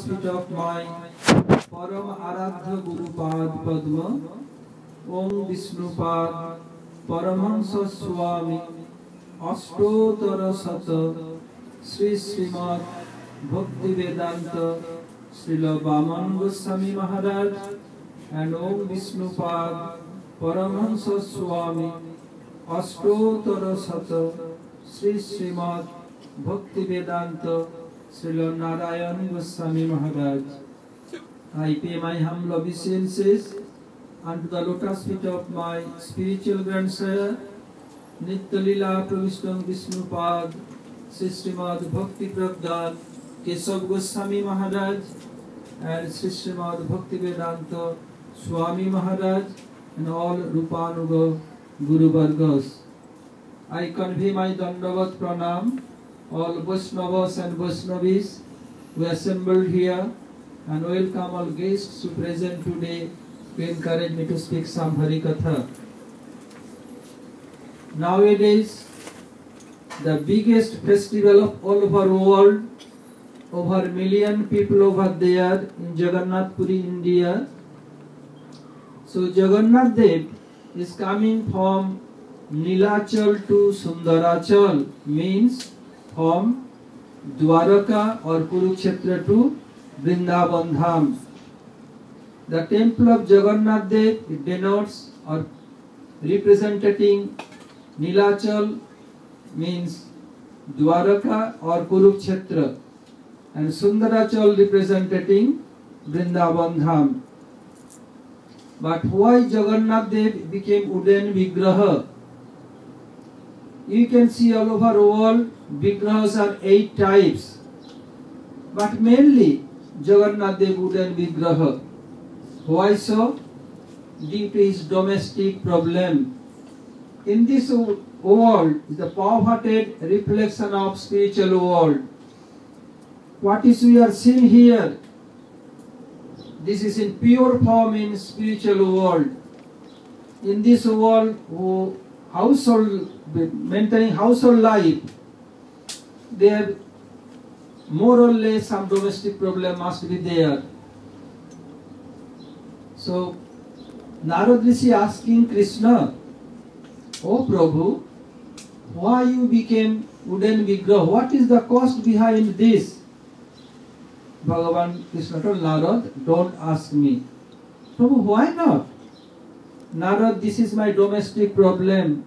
feet of my Param Aradha Guru Pad Padma, Om Vishnupad Paramahansa Swami Ashtotara Sata Sri Srimad Bhakti Vedanta Srila Vaman Goswami Maharaj and Om Vishnupad Paramahansa Swami Ashtotara Sata Sri Srimad Bhakti Vedanta Srila Narayan Goswami Maharaj. I pay my humble obeisances unto the lotus feet of my spiritual grandsire, Nitya Lila Pravishtam Vishnupad, Sri Srimad Bhakti Prabdhan Keshav Goswami Maharaj, and Sri Srimad Bhakti Vedanta Swami Maharaj, and all Rupanuga Guru Vargas. I convey my Dandavat Pranam, all Vaishnavas and Vaishnavis who assembled here, and welcome all guests who present today to encourage me to speak some Harikatha. Nowadays, the biggest festival of all over the world, over a million people over there in Jagannath Puri, India. So Jagannath Dev is coming from Nilachal to Sundarachal, means from Dwaraka or Kurukshetra to Vrindavan Dham. The temple of Jagannath Dev denotes or representing Nilachal means Dwaraka or Kurukshetra, and Sundarachal representing Vrindavan Dham. But why Jagannath Dev became wooden Vigraha? You can see all over the world, Vigrahas are 8 types. But mainly, Jagannath Dev wooden Vigraha. Why so? Due to his domestic problem. In this world is the perverted reflection of spiritual world. What is we are seeing here? This is in pure form in spiritual world. In this world, maintaining household life, there more or less some domestic problem must be there. So Narad Rishi asking Krishna, "Oh Prabhu, why you became wooden Vigraha? What is the cost behind this?" Bhagavan Krishna told Narad, "Don't ask me." Prabhu, why not? Narad, this is my domestic problem.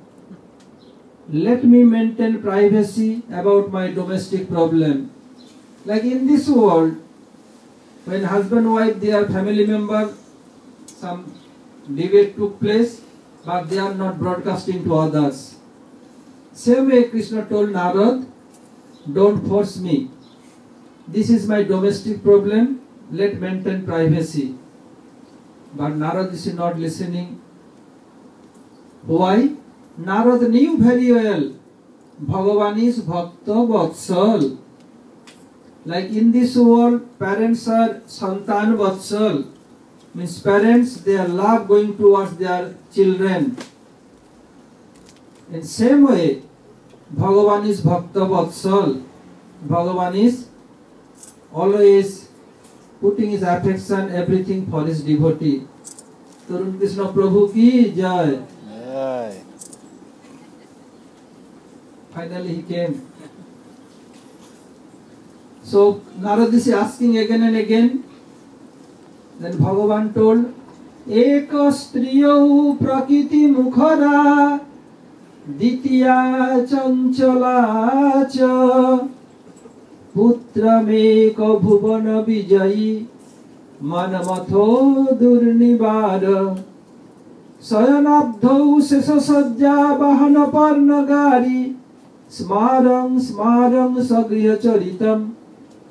Let me maintain privacy about my domestic problem. Like in this world, when husband and wife, they are family member, some debate took place, but they are not broadcasting to others. Same way Krishna told Narad, "Don't force me. This is my domestic problem. Let maintain privacy." But Narad is not listening. Why? Narad knew very well Bhagavan is Bhakta Vatsal. Like in this world, parents are Santan Vatsal. Means parents, they are love going towards their children. In same way, Bhagavan is Bhakta Vatsal. Bhagavan is always putting his affection, everything for his devotee. Tarun Krishna Prabhu ki jai. Finally he came. So Narad is asking again and again. Then Bhagavan told, "Eka striyau prakriti mukhara ditya chanchala cha putrameka bhuvana vijayi manamatho durnivara sayanabdhau sesasajja bahana parnagari smarang smarang sagriya charitam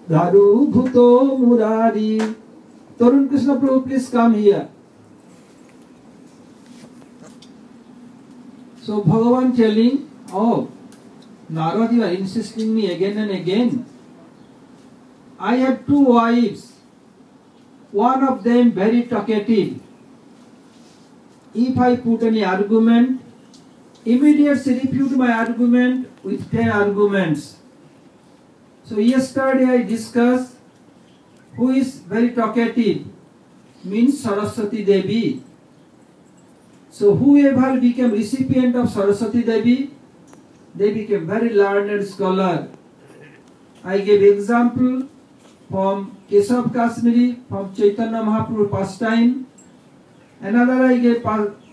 dharu bhuto murari." Tarun Krishna Prabhu, please come here. So Bhagavan telling, "Oh, Narad, you are insisting me again and again. I have 2 wives. One of them very talkative. If I put any argument, immediately refute my argument with 10 arguments. So yesterday I discussed who is very talkative, means Saraswati Devi. So whoever became recipient of Saraswati Devi, they became very learned scholar. I gave example from Keshav Kashmiri, from Chaitanya Mahaprabhu pastime. Another I gave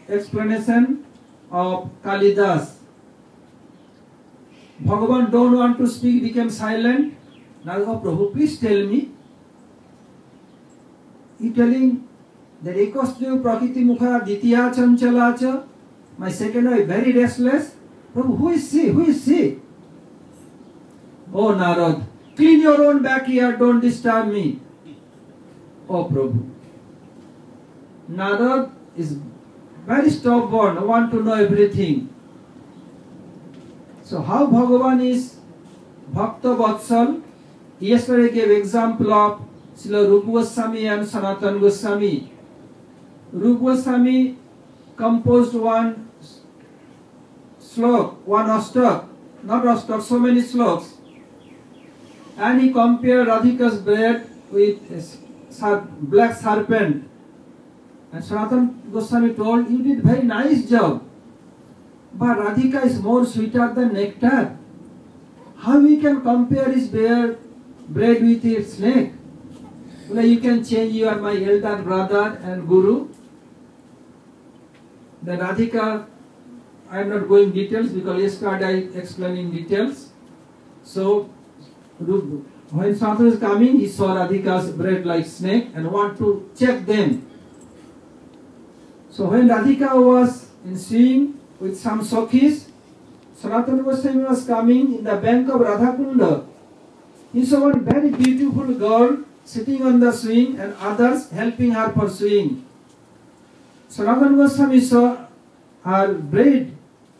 explanation of Kalidas. Bhagavan don't want to speak, became silent. Now, oh Prabhu, please tell me. He telling that Ekostru Prakriti Mukha Ditya Chanchalacha, my second wife very restless. Prabhu, who is she? Who is she? Oh Narad, clean your own backyard, don't disturb me. Oh Prabhu. Narad is very stubborn, want to know everything. So how Bhagavan is Bhakta Vatsal? Yesterday I gave example of Srila Rupa Goswami and Sanatana Goswami. Rupa Goswami composed one slok, one astak, not astak, so many sloks. And he compared Radhika's bread with a black serpent. And Sanatana Goswami told, you did very nice job. But Radhika is more sweeter than nectar. How we can compare his bread with a snake? Well, you can change, you are my elder brother and guru. Then Radhika, I am not going details because yesterday I explained in details. So, when Sanatana is coming, he saw Radhika's bread like snake and want to check them. So when Radhika was in swing with some Sakhis, Sanatana Goswami was coming in the bank of Radhakunda. He saw one very beautiful girl sitting on the swing and others helping her for swing. Sanatana Goswami saw her braid,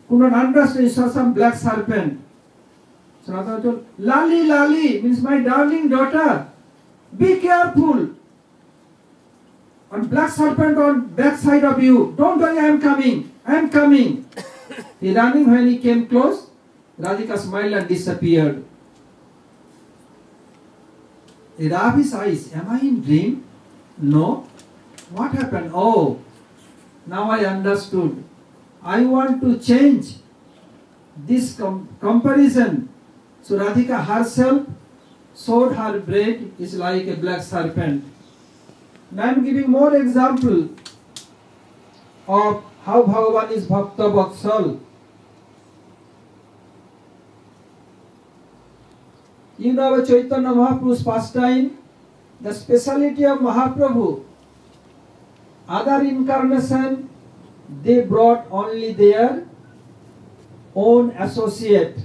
could not understand, he saw some black serpent. Sanatana told, Lali, Lali, means my darling daughter, be careful. On black serpent on back side of you. Don't worry, I am coming. I am coming. He running. When he came close, Radhika smiled and disappeared. He rubbed his eyes. Am I in dream? No. What happened? Oh, now I understood. I want to change this comparison. So Radhika herself showed her braid is like a black serpent. Now I am giving more example of how Bhagavan is Bhakta Vatsal. You know about Chaitanya Mahaprabhu's pastime, the speciality of Mahaprabhu. Other incarnation, they brought only their own associate.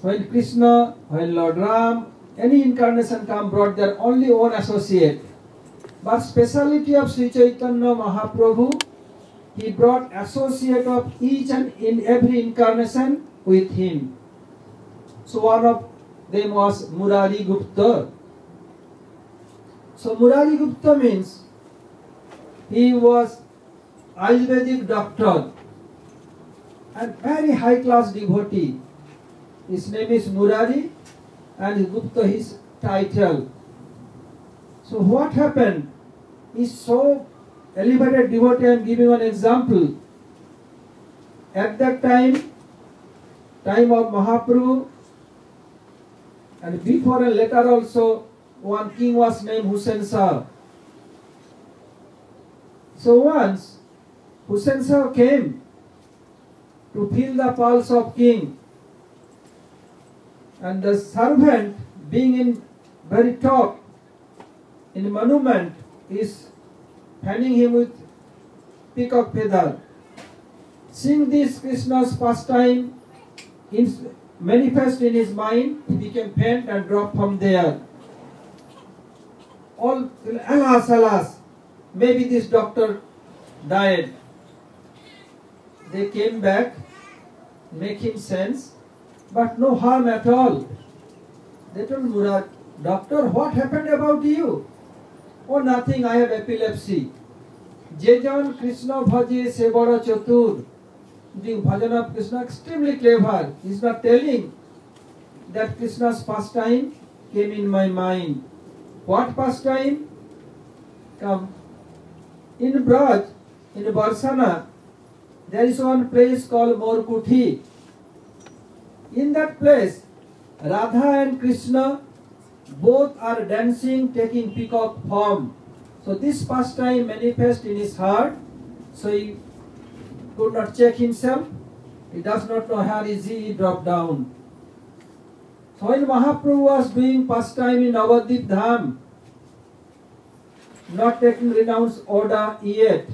When Krishna, when Lord Ram, any incarnation come, brought their only own associate. But speciality of Sri Chaitanya Mahaprabhu, he brought associate of each and in every incarnation with him. So one of them was Murari Gupta. So Murari Gupta means he was Ayurvedic doctor and very high class devotee. His name is Murari and Gupta his title. So what happened? He's so elevated devotee. I am giving one example. At that time of Mahaprabhu, and before and later also, one king was named Hussain Shah. So once Hussain Shah came to feel the pulse of king, and the servant being in very top in the monument is fanning him with peacock feather. Seeing this Krishna's pastime manifest in his mind, he became faint and dropped from there. All, alas, alas, maybe this doctor died. They came back, make him sense, but no harm at all. They told Murad, doctor, what happened about you? Oh, nothing, I have epilepsy. Jejan Krishna bhaje se bada chatur. Doing bhajan of Krishna, extremely clever. He is not telling that Krishna's pastime came in my mind. What pastime? Come. In Braj, in Barsana, there is one place called Morkuthi. In that place, Radha and Krishna both are dancing, taking peacock form. So this pastime manifests in his heart. So he could not check himself. He does not know where is he dropped down. So when Mahaprabhu was doing pastime in Navadvip Dham, not taking renounced order yet,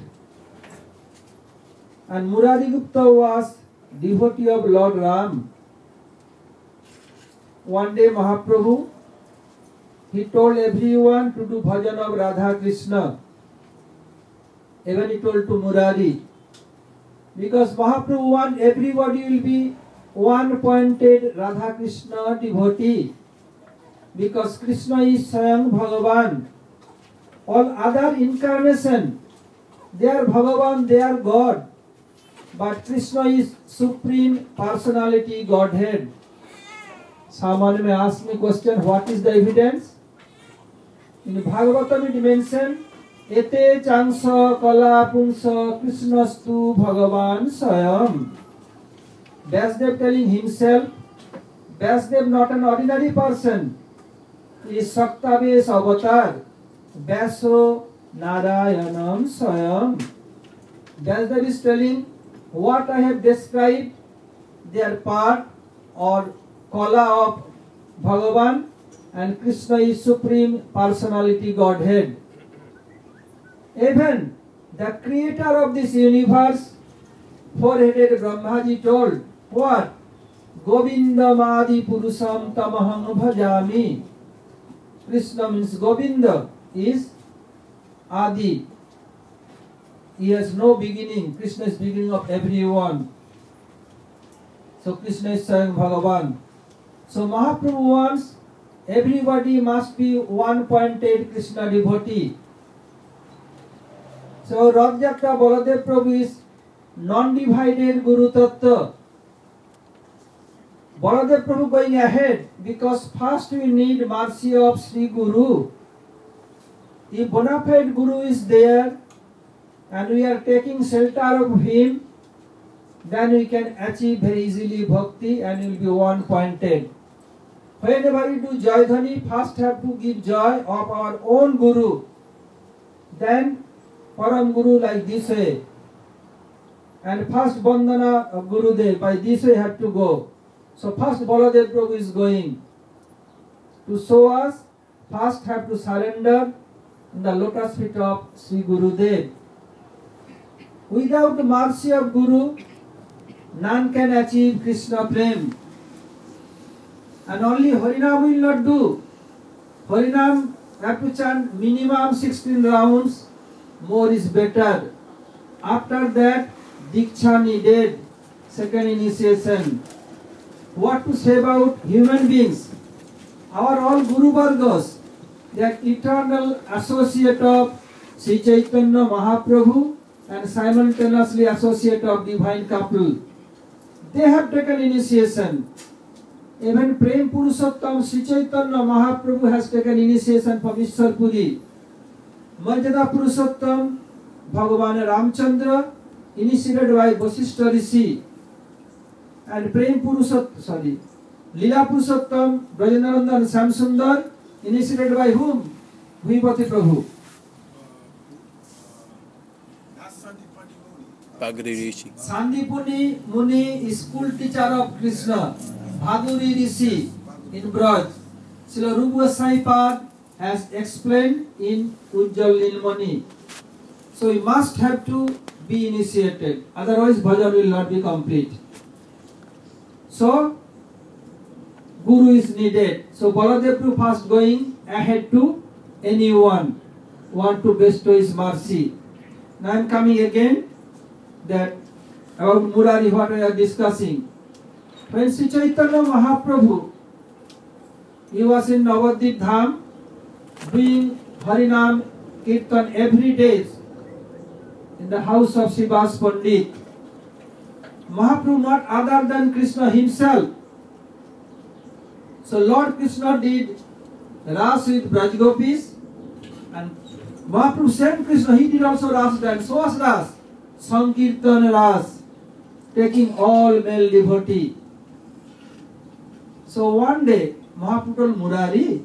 and Murari Gupta was devotee of Lord Ram. One day Mahaprabhu, he told everyone to do bhajan of Radha Krishna. Even he told to Murari. Because Mahaprabhu want everybody will be one-pointed Radha Krishna devotee. Because Krishna is Swayam Bhagavan. All other incarnation, they are Bhagavan, they are God. But Krishna is Supreme Personality Godhead. Someone may ask me question, what is the evidence? In Bhagavatam it mentioned, Ete Changsa Kala Pungsa Krishnastu Bhagavan Swayam. Vyasdev telling himself, Vyasdev not an ordinary person. He is Saktavesh avatar. Vyaso Narayanam Swayam. Vyasdev is telling, what I have described, they are part or Kala of Bhagavan, and Krishna is Supreme Personality Godhead. Even the creator of this universe, four-headed Brahmaji told, what? Govindamadi Purusam Tamaham Bhajami. Krishna means Govinda is Adi. He has no beginning. Krishna is beginning of everyone. So Krishna is saying Bhagavan. So Mahaprabhu wants everybody must be one-pointed Krishna devotee. So Rath Yatra Baladev Prabhu is non-divided Guru Tattva. Baladev Prabhu going ahead because first we need mercy of Sri Guru. If bona fide Guru is there and we are taking shelter of him, then we can achieve very easily bhakti and will be one-pointed. Whenever we do Jai Dhani, first have to give joy of our own Guru. Then Param Guru like this way. And first Bandhana of Gurudev, by this way have to go. So first Baladev Prabhu is going. To show us, first have to surrender in the lotus feet of Sri Gurudev. Without the mercy of Guru, none can achieve Krishna Prem. And only Harinam will not do. Harinam have to chant minimum 16 rounds, more is better. After that, Diksha needed, second initiation. What to say about human beings? Our all Guru Vargas, they are eternal associate of Sri Chaitanya Mahaprabhu and simultaneously associate of divine couple. They have taken initiation. Even Prem Purushottam Sri Chaitanya Mahaprabhu has taken initiation from Ishwar Puri. Marjada Purushottam Bhagavan Ramchandra initiated by Vasishtha Rishi. And Prem Purushottam, Lila Purushottam Brajanandan Samsundar initiated by whom? Bhuipati Prabhu. Sandipuni Muni is school teacher of Krishna. Bhaduri Rishi in Braj. Srila Rupa Goswami Pad has explained in Ujjal Nilmani. So we must have to be initiated. Otherwise bhajan will not be complete. So Guru is needed. So Baladev Prabhu first going ahead to anyone want to bestow his mercy. Now I am coming again that about Murari what we are discussing. When Sri Chaitanya Mahaprabhu, he was in Navadvip Dham doing Harinam Kirtan every day in the house of Srivas Pandit. Mahaprabhu not other than Krishna himself. So Lord Krishna did Ras with Brajgopis, and Mahaprabhu sent Krishna, he did also Ras dance. So was Ras, Sankirtan Ras, taking all male devotee. So one day, Mahaprabhu told Murari,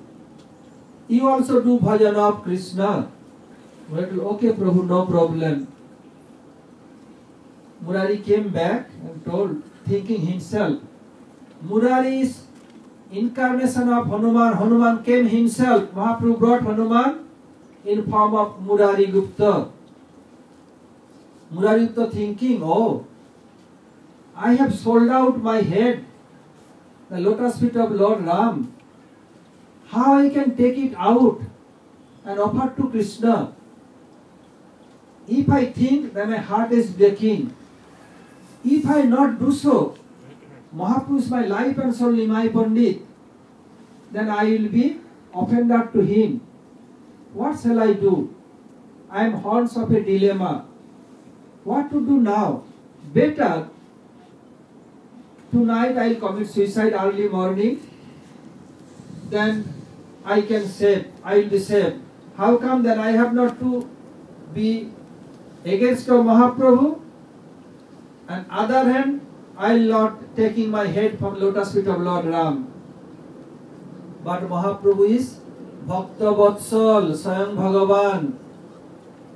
you also do bhajan of Krishna. Murari told, okay Prabhu, no problem. Murari came back and told, thinking himself, Murari's incarnation of Hanuman, Hanuman came himself. Mahaprabhu brought Hanuman in form of Murari Gupta. Murari Gupta thinking, oh, I have sold out my head, the lotus feet of Lord Ram. How I can take it out and offer to Krishna? If I think, then my heart is breaking. If I not do so, Mahaprabhu is my life and soul, my Pandit, then I will be offended to him. What shall I do? I am horns of a dilemma. What to do now? Better tonight I will commit suicide early morning, then I can save, I will be saved. How come then I have not to be against Mahaprabhu? And other hand, I will not taking my head from lotus feet of Lord Ram. But Mahaprabhu is Bhakta Vatsal, Swayam Bhagavan.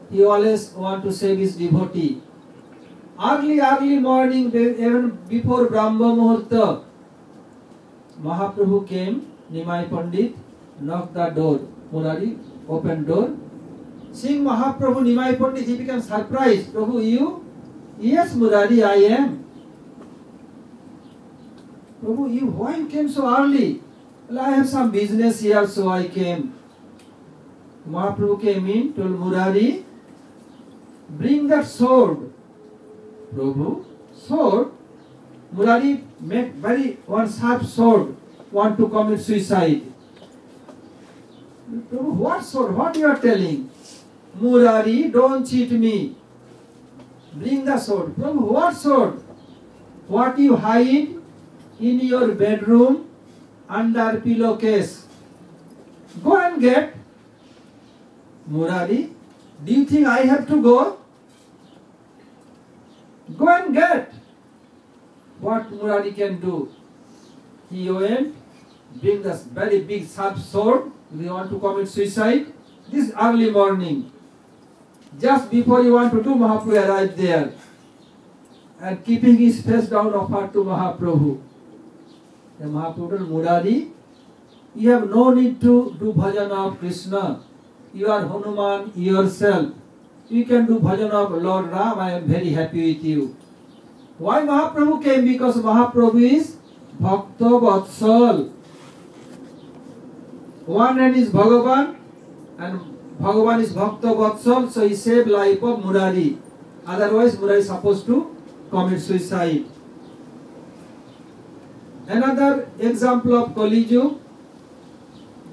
He always want to save his devotee. Early morning, even before Brahma Muhurta, Mahaprabhu came, Nimai Pandit, knocked the door. Murari opened door. Seeing Mahaprabhu, Nimai Pandit, he became surprised. Prabhu, you? Yes, Murari, I am. Prabhu, you, why you came so early? Well, I have some business here, so I came. Mahaprabhu came in, told Murari, bring that sword. Prabhu, sword? Murari made very one sharp sword, want to commit suicide. Prabhu, what sword? What you are telling? Murari, don't cheat me. Bring the sword. Prabhu, what sword? What you hide in your bedroom under pillowcase. Go and get. Murari, do you think I have to go? Go and get. What Murari can do? He went, bring this very big sharp sword. We want to commit suicide. This early morning. Just before you want to do, Mahaprabhu arrived there. And keeping his face down, offered to Mahaprabhu. The Mahaprabhu told Murari, you have no need to do bhajan of Krishna. You are Hanuman yourself. You can do bhajan of Lord Ram. I am very happy with you. Why Mahaprabhu came? Because Mahaprabhu is Bhakta Vatsal. One hand is Bhagavan and Bhagavan is Bhakta Vatsal, so he saved life of Murari. Otherwise Murari is supposed to commit suicide. Another example of Kali Yuga,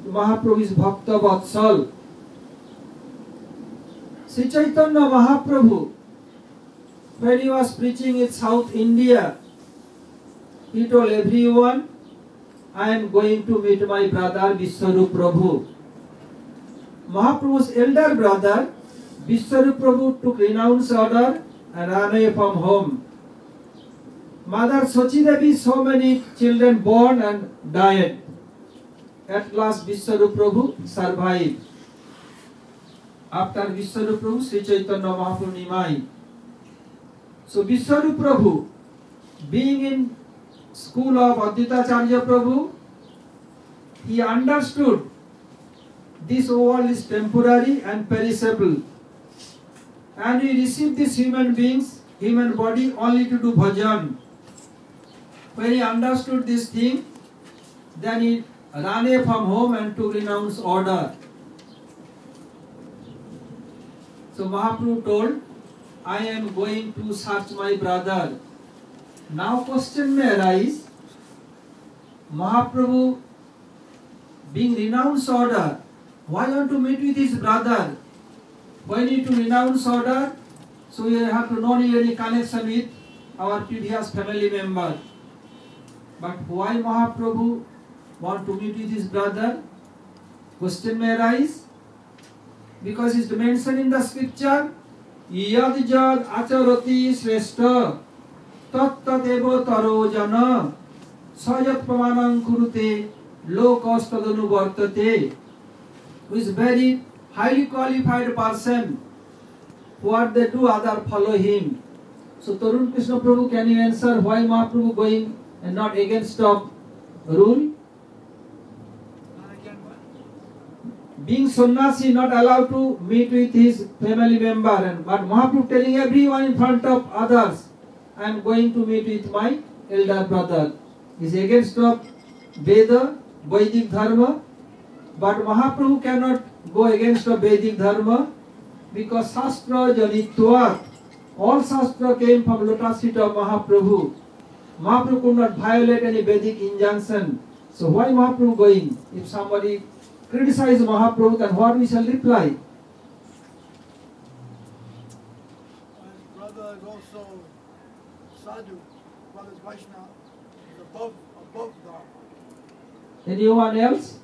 Mahaprabhu is Bhakta Vatsal. Sri Chaitanya Mahaprabhu, when he was preaching in South India, he told everyone, I am going to meet my brother Vishwarup Prabhu. Mahaprabhu's elder brother, Vishwarup Prabhu, took renounce order and ran away from home. Mother Sachi Devi, so many children born and died. At last Vishwarup Prabhu survived. After Vishwarup Prabhu, Sri Chaitanya Mahaprabhu Nimai. So Vishwarup Prabhu, being in school of Advaita Acharya Prabhu, he understood this world is temporary and perishable. And we receive these human beings, human body only to do bhajan. When he understood this thing, then he ran away from home and took renounce order. So Mahaprabhu told, I am going to search my brother. Now question may arise, Mahaprabhu being renounced order, why want to meet with his brother? Why need to renounce order? So we have to not need any connection with our previous family member. But why Mahaprabhu want to meet with his brother? Question may arise, because it's mentioned in the scripture, Yad jad acharati shrestha tat tat eva taro jana sayat pramanam kurute lokastadanu vartate. Who is very highly qualified person. What they do, other follow him. So Tarun Krishna Prabhu, can you answer why Mahaprabhu going and not against of rule? Being sannyasi, not allowed to meet with his family member, but Mahaprabhu telling everyone in front of others, I am going to meet with my elder brother. He is against of Veda, Vedic Dharma, but Mahaprabhu cannot go against the Vedic Dharma because Shastra Janitvat. All Shastra came from lotus feet of Mahaprabhu. Mahaprabhu could not violate any Vedic injunction. So why Mahaprabhu going? If somebody criticize Mahaprabhu, then what we shall reply? My brother is also sadhu, brother is Vaishnava, is above God. Anyone else?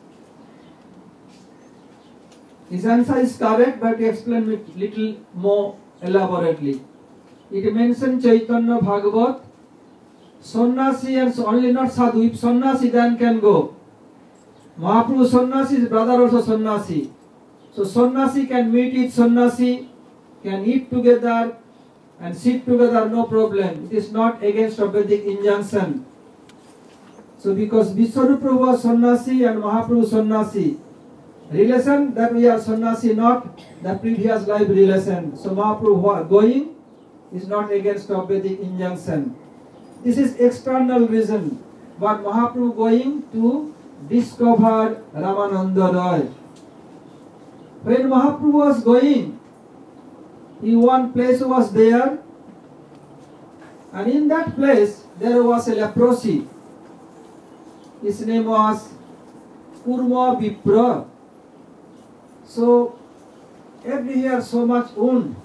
His answer is correct, but he explained it little more elaborately. It mentions Chaitanya Bhagavat, sannyasi and only not sadhu. If sannyasi, then can go. Mahaprabhu sannyasi, his brother also sannyasi. So sannyasi can meet with sannyasi, can eat together and sit together, no problem. It is not against a Vedic injunction. So because Vishwarupa Prabhu was sannyasi and Mahaprabhu sannyasi, relation that we are sannyasi, not the previous life relation. So Mahaprabhu going is not against a Vedic injunction. This is external reason. But Mahaprabhu going to discover Ramananda Roy. When Mahaprabhu was going, one place was there, and in that place there was a leprosy. His name was Kurma Vipra. So everywhere so much wound,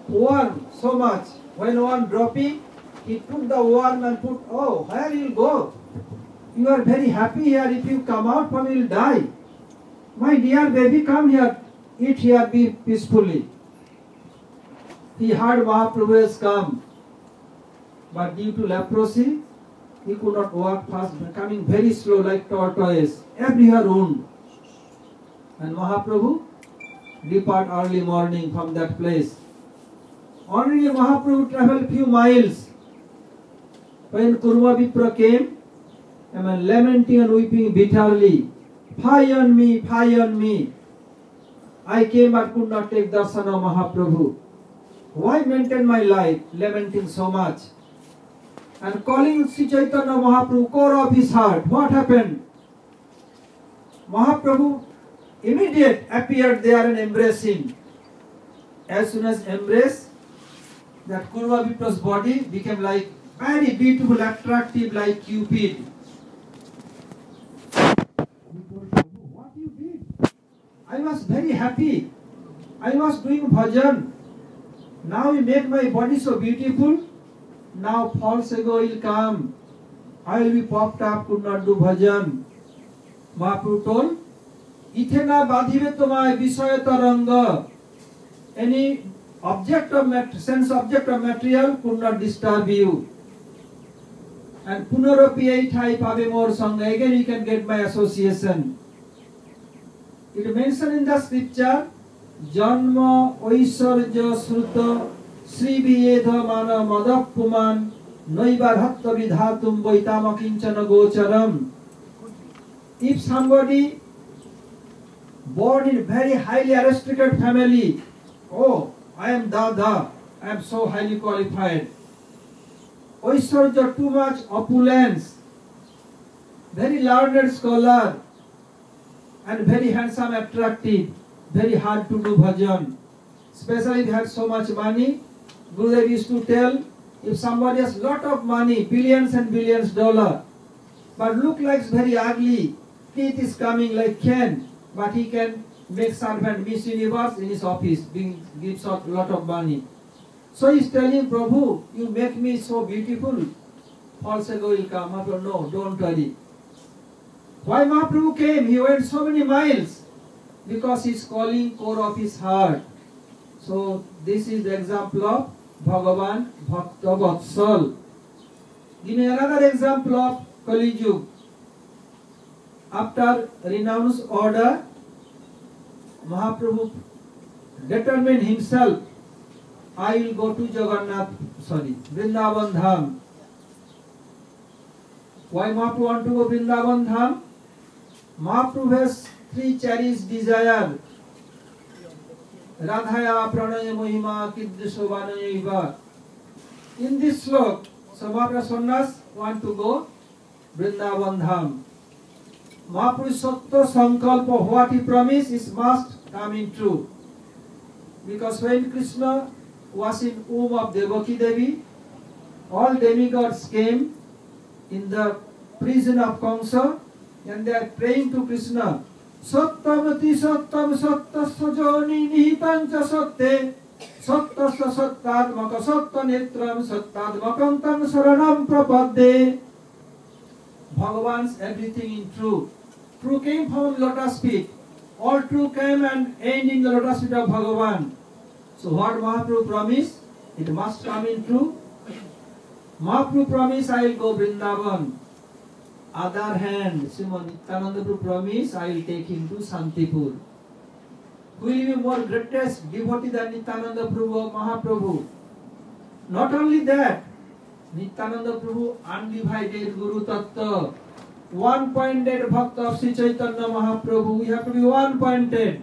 worm so much. When one dropping, he took the worm and put, oh, where you go? You are very happy here. If you come out from, you will die. My dear baby, come here, eat here, be peacefully. He heard Mahaprabhu has come, but due to leprosy, he could not walk fast, becoming very slow like tortoise. Everywhere wound. And Mahaprabhu depart early morning from that place. Only Mahaprabhu traveled few miles. When Kurma Vipra came, and lamenting and weeping bitterly, fie on me, fie on me. I came but could not take darshan of Mahaprabhu. Why maintain my life, lamenting so much? And calling Sri Chaitanya Mahaprabhu, core of his heart. What happened? Mahaprabhu immediate appeared there and embraced him. As soon as embraced, that Kurma Vipra's body became like very beautiful, attractive, like Cupid. What you did? I was very happy. I was doing bhajan. Now you make my body so beautiful. Now false ego will come. I will be popped up, could not do bhajan. Mahaprabhu told, Ithena badhive tomai visayata ranga. Any object of sense object of material could not disturb you. And punarapi aitai pave mor sangha. Again you can get my association. It mentioned in the scripture, Janma Oisarja Sruta Sri Viyedha Mana Madappuman Noibarhatta Vidhatum Vaitama Kinchana Gocharam. If somebody born in very highly aristocratic family, oh, I am Dada, I am so highly qualified. Oisarja, too much opulence, very learned scholar, and very handsome, attractive, very hard to do bhajan. Especially if you had so much money. Gurudev used to tell, if somebody has lot of money, billions and billions dollars, but look like very ugly, teeth is coming like Ken, but he can make servant Miss Universe in his office, gives out lot of money. So he's telling Prabhu, you make me so beautiful. False ego will come. Mahaprabhu, no, don't worry. Why Mahaprabhu came? He went so many miles. because he is calling core of his heart. So this is the example of Bhagavan Bhakta Vatsal. Give me another example of Kali Yuga. After renounced order, Mahaprabhu determined himself, I will go to Vrindavan Dham. Why Mahaprabhu want to go Vrindavan Dham? Mahaprabhu has three cherished desires. Radhaya Pranaya Mohima Kiddusovanayaiva. In this slok, Samatra Sannyas want to go Vrindavan Dham. Mahaprabhu's Sattva Sankalpa, what he promised, is must come in true. Because when Krishna was in womb of Devaki Devi, all demigods came in the prison of Kamsa and they are praying to Krishna. Sattamati sattam sattasya joni nihitancha satte sattasya sattadmaka sattanetram sattadmakam tam saranam prapadde. Bhagavan's everything in true. True came from lotus feet. All true came and end in the lotus feet of Bhagavan. So what Mahaprabhu promised, it must come in true. Mahaprabhu promised, I will go Vrindavan. Other hand, Srimad Nityananda Prabhu promised, I will take him to Santipur. Who will be more greatest devotee than Nityananda Prabhu of Mahaprabhu? Not only that, Nityananda Prabhu undivided Guru Tattva, one-pointed Bhakta of Sri Chaitanya Mahaprabhu. We have to be one-pointed.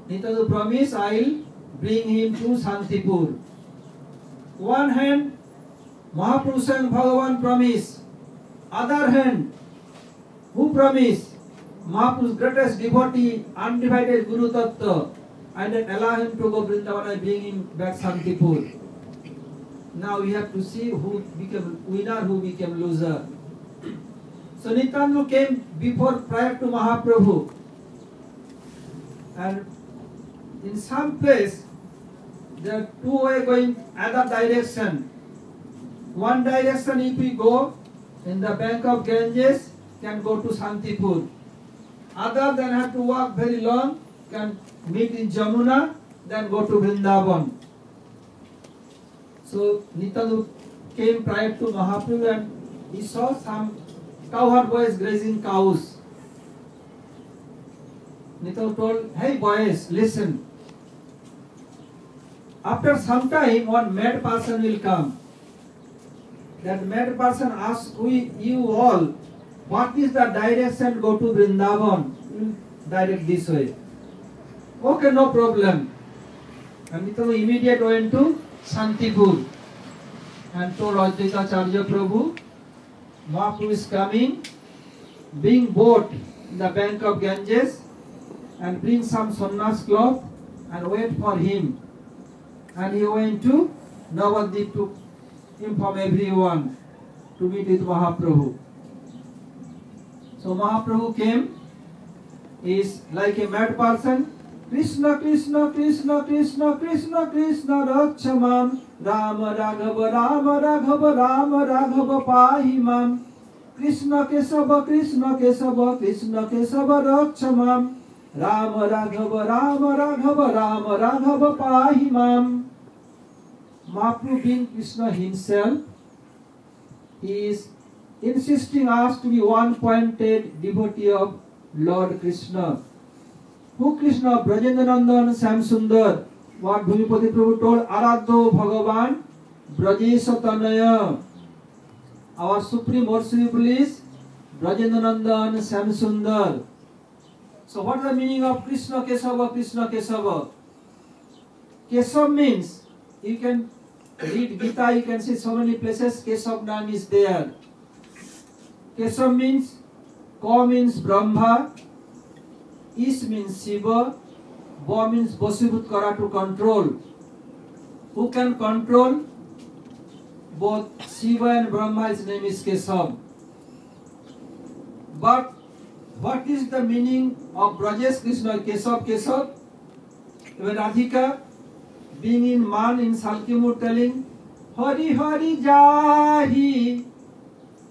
Nityananda promised, I will bring him to Santipur. One hand, Mahaprabhu sang Bhagavan promise. Other hand, who promised? Mahaprabhu's greatest devotee, undivided Guru Tattva, and then allow him to go Vrindavan and bring him back Santipur. Now we have to see who became winner, who became loser. So Nityananda came prior to Mahaprabhu. And in some place, there are two ways going other direction. One direction, if we go in the bank of Ganges, can go to Santipur. Other than have to walk very long, can meet in Jamuna, then go to Vrindavan. So Nityananda came prior to Mahaprabhu and he saw some cowherd boys grazing cows. Nityananda told, hey boys, listen. After some time, one mad person will come. That mad person asks you all, what is the direction go to Vrindavan? Direct this way. Okay, no problem. And Nityananda immediately went to Santipur and told Advaita Acharya Prabhu, Mahaprabhu is coming, being boat in the bank of Ganges, and bring some sannyas cloth and wait for him. And he went to Navadvip to inform everyone to meet with Mahaprabhu. So Mahaprabhu came, is like a mad person. Krishna, Krishna, Krishna, Krishna, Krishna, Krishna, Rakshamam, Rama, Raghava, Rama, Raghava, Rama, Raghava, Pahimam, Krishna, Kesava, Krishna, Kesava, Krishna, Kesava, Rakshamam, Rama, Raghava, Rama, Raghava, Rama, Raghava, Pahimam. Mahaprabhu being Krishna himself, he is insisting us to be one-pointed devotee of Lord Krishna. Who Krishna? Brajendranadan Samsundar. What Bhumipati Prabhu told, Aradho Bhagavan Brajesha Tanaya. Our supreme worshipful is Brajendranadan Samsundar. So what is the meaning of Krishna Kesava, Krishna Kesava? Kesav means, you can read Gita, you can see so many places Kesav Nam is there. Kesav means, Ka means Brahma, Is means Shiva, Ba means Vasibhut Kara, to control. Who can control? Both Shiva and Brahma, his name is Kesav. But what is the meaning of Brajesh Krishna, Kesav, Kesav? When Radhika, being in Man in Salkimur, telling, Hari Hari Jahi,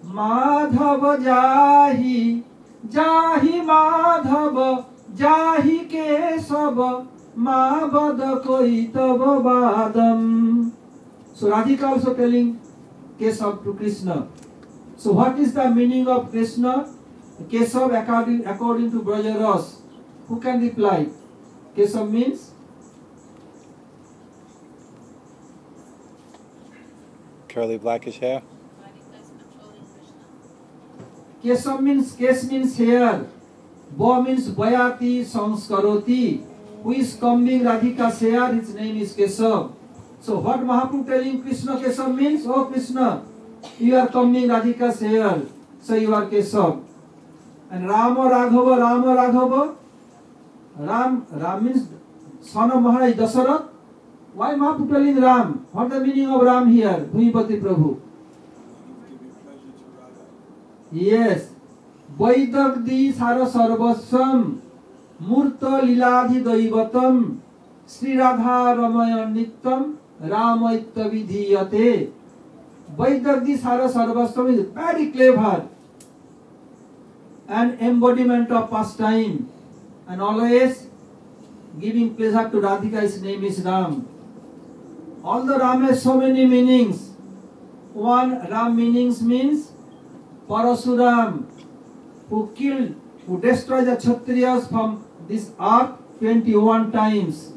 Madhava Jahi, जाहि माधव जाहि केशव मा बद koi tava badam. So Radhika also telling Keshav to Krishna. So what is the meaning of Krishna? Keshav according to Brajaras. Who can reply? Keshav means? Curly blackish hair. Keshav means, Kes means hair. Ba means Bayati Sanskaroti. Who is combing Radhika's hair? His name is Keshav. So what Mahaprabhu telling Krishna Keshav means? Oh Krishna, you are combing Radhika's hair. So you are Keshav. And Rama Raghava. Ram means son of Maharaj Dasarath. Why Mahaprabhu telling Ram? What the meaning of Ram here? Bhumipati Prabhu. Yes. Vaidagdi Sara Sarvasam Murta Liladhi Daivatam Sri Radha Ramayan Nittam Rama Ittavidhiyate. Vaidagdi Sara Sarvasam is very clever. An embodiment of pastime. And always giving pleasure to Radhika. His name is Ram. Although Ram has so many meanings. One Ram meanings means Parasuram, who destroyed the Kshatriyas from this earth 21 times.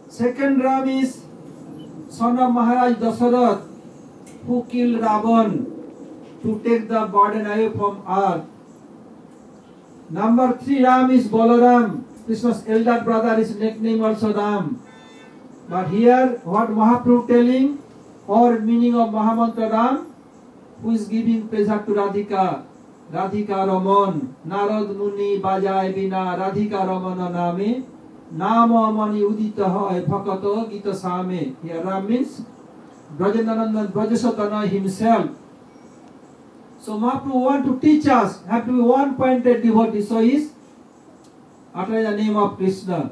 Second Ram is son of Maharaj Dasarath, who killed Ravan to take the burden away from earth. Number 3 Ram is Balaram, Krishna's elder brother. His nickname also Ram. But here what Mahaprabhu telling, or meaning of Mahamantra Ram, who is giving pleasure to Radhika. Radhika Raman, Narad Muni Bajai Bina, Radhika Ramana Name, Nama Mani Udita Hai Bhakato Gita Same. Here Ram means Brajanananda Brajasatana himself. So Mahaprabhu want to teach us, have to be one-pointed devotee. So he is uttering the name of Krishna.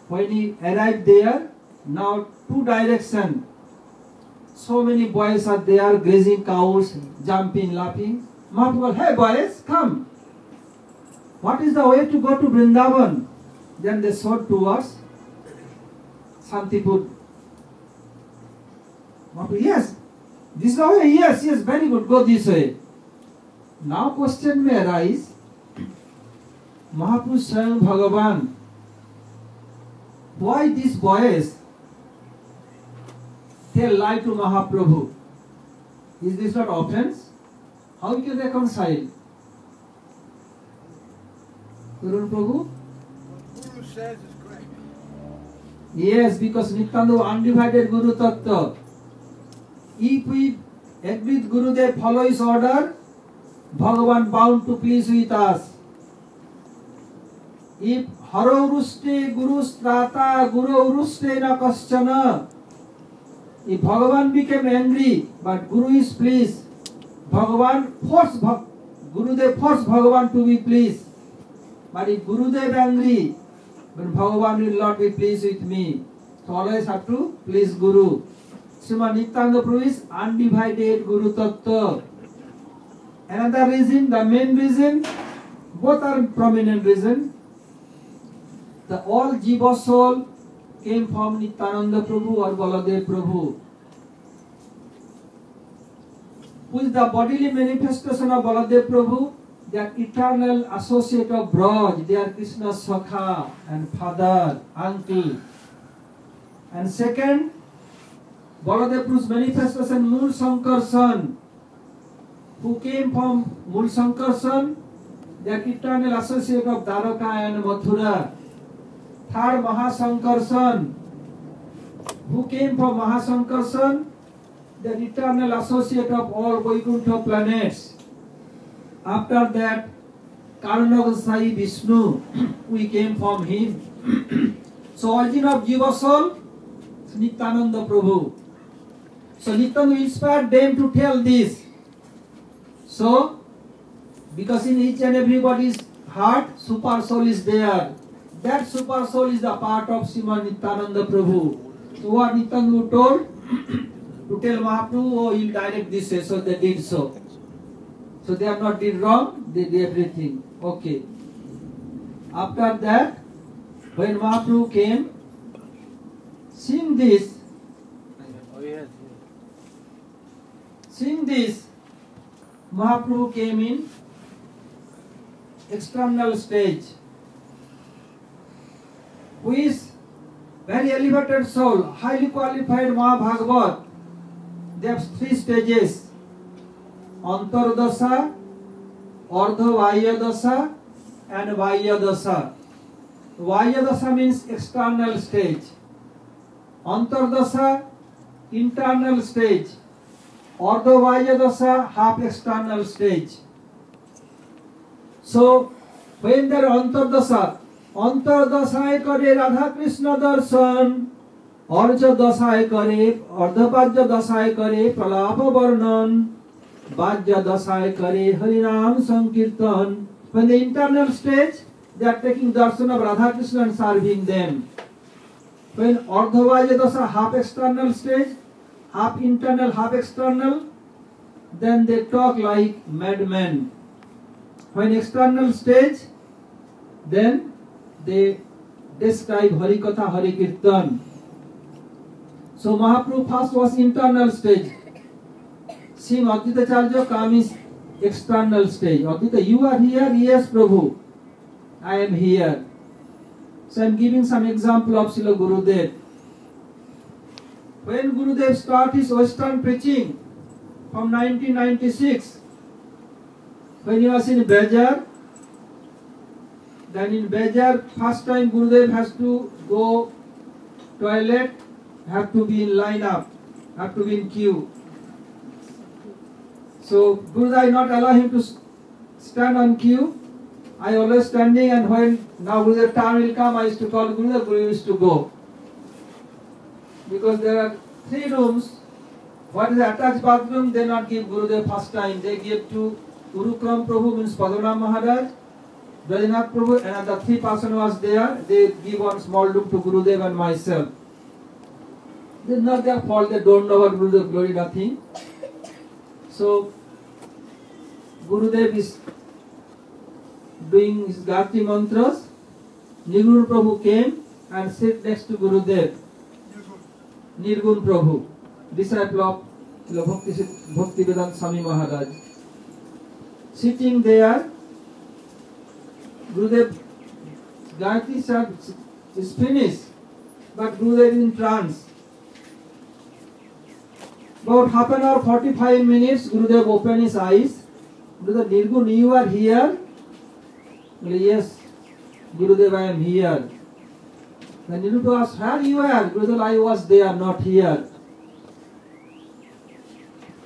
When he arrived there, now 2 directions. So many boys are there, grazing cows, jumping, laughing. Mahaprabhu, hey boys, come. What is the way to go to Vrindavan? Then they showed towards Santipur. Mahaprabhu, yes, this is the way. Yes, very good, go this way. Now question may arise, Mahaprabhu Swayam Bhagavan, why these boys tell lie to Mahaprabhu? Is this not offense? How we can reconcile? Guru Prabhu? What Guru says is correct. Yes, because Nityananda undivided Guru Tattva. If we agree with Gurudev, follow his order, Bhagavan bound to please with us. If Haro Ruste Guru Strata Guru Ruste na Kaschana, if Bhagavan became angry, but Guru is pleased, Bhagavan forced Gurudev forced Bhagavan to be pleased. But if Gurudev angry, then Bhagavan will not be pleased with me. So always have to please Guru. Srimad Nityananda Prabhu is undivided Guru Tattva. Another reason, the main reason, both are prominent reason. The all Jiva soul came from Nityananda Prabhu or Baladev Prabhu. Who is the bodily manifestation of Baladev Prabhu? They are eternal associate of Braj. They are Krishna's Sakha and father, uncle. And second, Baladev Prabhu's manifestation, Mool Shankar's son. Who came from Mool Shankar's son? They are eternal associate of Dwaraka and Mathura. Third, Mahashankar's son. Who came from Mahashankar's son? The eternal associate of all Vaikuntha planets. After that, Karnaga Sai Vishnu, we came from him. So origin of Jiva soul, Nityananda Prabhu. So Nityananda inspired them to tell this. So, because in each and everybody's heart, super soul is there. That super soul is the part of Srimad Nityananda Prabhu. So what Nityananda told? To tell Mahaprabhu, oh, he'll direct this way, so they did so. So they have not did wrong, they did everything. Okay. After that, when Mahaprabhu came, seeing this, Mahaprabhu came in external stage, who is very elevated soul, highly qualified Mahabhagavat. They have 3 stages: Antardasa, Ardhavayadasa, and Vayadasa. Vayadasa means external stage. Antardasa, internal stage. Ardhavayadasa, half external stage. So, when there are Antardasaya kare Radha Krishna darshan, Arja dasaya kare, Ardhapajya dasaya kare, Pralapa varnan, Bhajya dasaya kare, Harinam sankirtan. When the internal stage, they are taking darshan of Radha Krishna and serving them. When Ardhavaya dasa, half external stage, half internal, half external, then they talk like madmen. When external stage, then they describe Harikatha, Harikirtan. So Mahaprabhu first was internal stage. Seeing Advaita Acharya come is external stage. Advaita, you are here? Yes, Prabhu. I am here. So I am giving some example of Srila Gurudev. When Gurudev started his Western preaching from 1996, when he was in Bejar, then in Bejar, first time Gurudev has to go toilet, have to be in line up, have to be in queue. So Gurudev not allow him to stand on queue. I always standing, and when now Gurudev time will come, I used to call Gurudev, Gurudev used to go. Because there are 3 rooms. What is the attached bathroom? They not give Gurudev first time. They give to Urukram Prabhu, means Padmanabh Maharaj, Brajanath Prabhu, and the 3 person was there. They give one small room to Gurudev and myself. It's not their fault. They don't know about Gurudev glory, nothing. So Gurudev is doing his Gayatri mantras. Nirgun Prabhu came and sat next to Gurudev. Nirgun Prabhu, disciple of Bhaktivedanta Swami Maharaj. Sitting there, Gurudev Gayatri is finished, but Gurudev is in trance. About half an hour, 45 minutes, Gurudev opened his eyes. Gurudev, Nirgun, you are here? Yes, Gurudev, I am here. Then Nirgun asked, where you are? Gurudev, I was there, not here.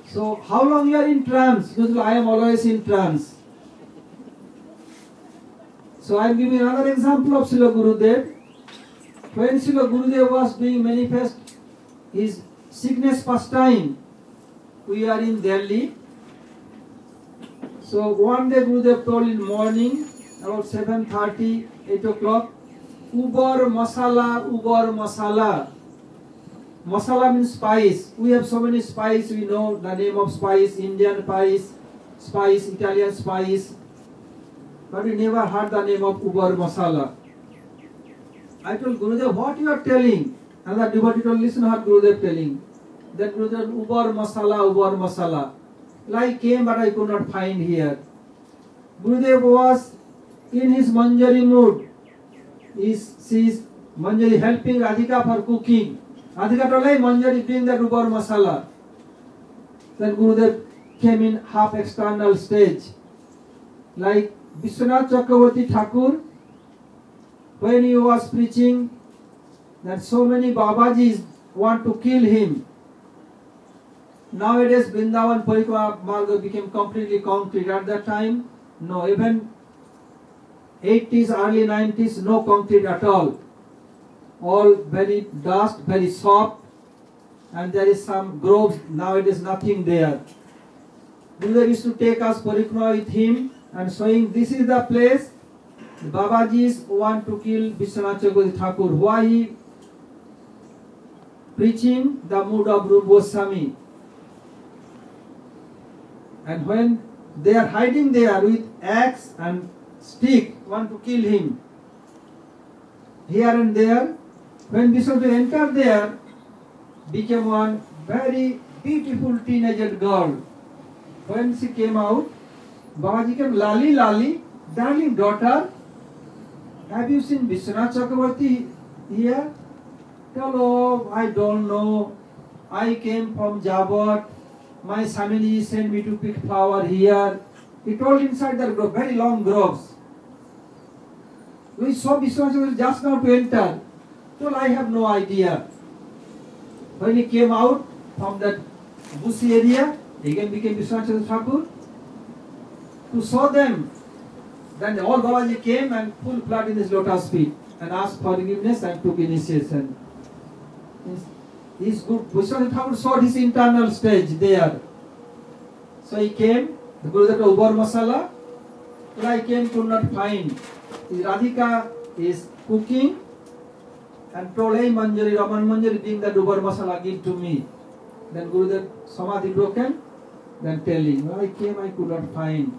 So, how long you are in trance? Gurudev, I am always in trance. So, I am giving another example of Srila Gurudev. When Srila Gurudev was doing manifest his sickness first time, we are in Delhi. So one day Gurudev told in morning, about 7:30, 8 o'clock, Ubar masala, Ubar masala. Masala means spice. We have so many spice, we know the name of spice, Indian spice, Italian spice. But we never heard the name of Ubar masala. I told Gurudev, what you are telling? And the devotee told, listen what Gurudev telling. That Gurudev, Ubar masala. Like came, but I could not find here. Gurudev was in his Manjari mood. He sees Manjari helping Radhika for cooking. Radhika told, hey, Manjari, bring that Ubar masala. Then Gurudev came in half external stage. Like Vishwanath Chakravarti Thakur, when he was preaching that so many Babajis want to kill him. Nowadays, Vrindavan Parikrama Marga became completely concrete. At that time, no, even 80s, early 90s, no concrete at all. All very dust, very soft, and there is some groves. Nowadays, nothing there. Gurudev used to take us Parikrama with him and showing this is the place the Babajis want to kill Vishwanath Chakravarti Thakur. Why he preaching the mood of Rupa Goswami. And when They are hiding there with axe and stick, want to kill him. Here and there. When Vishnu entered there, became one very beautiful teenager girl. When she came out, Babaji came, Lali, Lali, darling daughter, have you seen Vishwanath Chakravarti here? Tell, oh, I don't know. I came from Jabat. My Swamiji sent me to pick flower here. He told inside the grove, very long groves. We saw Vishwanath just now to enter. Well, I have no idea. When he came out from that bushy area, he again became Vishwanath Thakur. To show them, then all Babaji came and full blood in his lotus feet and asked forgiveness and took initiation. He's good. Vishwanath Thakur showed his internal stage there. So he came, the Gurudev Ubar Masala. Well, I came, could not find. Radhika is cooking and told, hey Manjari, Raman Manjari, bring the Ubar Masala, give to me. Then Gurudev Samadhi broken, then telling, well, I came, I could not find.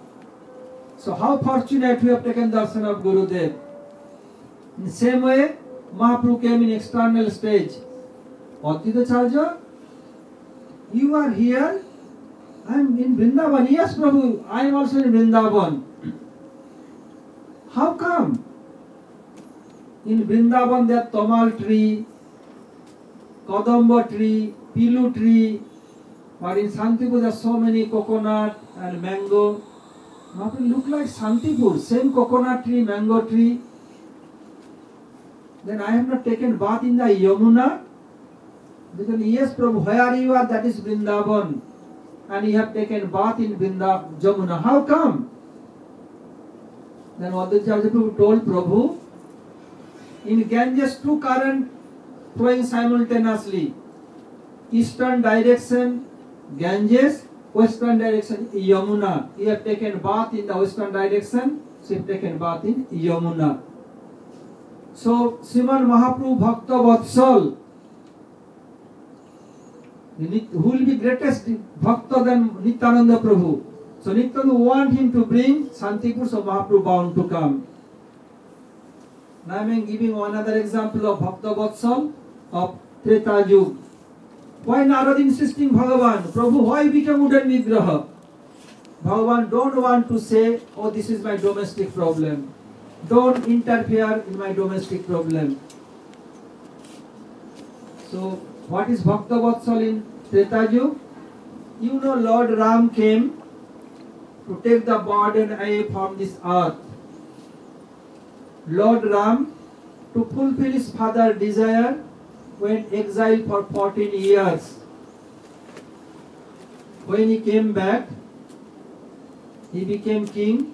So how fortunate we have taken darshan of Gurudev. In the same way, Mahaprabhu came in external stage. Advaita Acharya, you are here. I am in Vrindavan. Yes, Prabhu, I am also in Vrindavan. How come? In Vrindavan there are Tamal tree, Kadamba tree, Pilu tree, but in Santipur there are so many coconut and mango. Mahaprabhu look like Santipur, same coconut tree, mango tree. Then I have not taken bath in the Yamuna. Because yes, Prabhu, where you are, that is Vrindavan. And you have taken bath in Vrindavan, Jamuna. How come? Then Advaita Acharya Prabhu told Prabhu, in Ganges two currents flowing simultaneously. Eastern direction Ganges, western direction Yamuna. You have taken bath in the western direction, so you have taken bath in Yamuna. So Sriman Mahaprabhu Bhakta Vatsal, who will be greatest Bhakta than Nityananda Prabhu? So Nityananda want him to bring Santipur, so Mahaprabhu bound to come. Now I am giving another example of Bhakta Vatsal of Treta Yuga. Why Narad insisting Bhagavan? Prabhu, why become wooden Vigraha? Bhagavan don't want to say, oh, this is my domestic problem. Don't interfere in my domestic problem. So, what is Bhakta Vatsal in Treta Yuga? You know, Lord Ram came to take the burden away from this earth. Lord Ram, to fulfill his father's desire, went exile for 14 years. When he came back, he became king.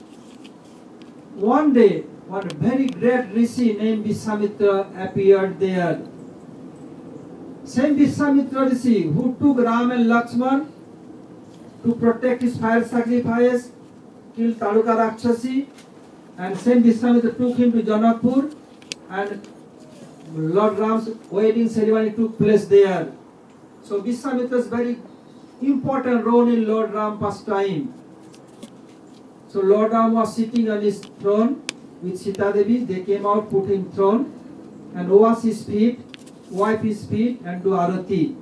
One day, one very great rishi named Vishwamitra appeared there. Same Vishwamitra rishi who took Ram and Lakshman to protect his fire sacrifice, killed Taluka Rakshasi, and same Vishwamitra took him to Janakpur, and Lord Ram's wedding ceremony took place there. So Vishwamitra's very important role in Lord Ram's pastime. So Lord Ram was sitting on his throne with Sita Devi. They came out, put him throne, and wash his feet, wipe his feet, and do arati.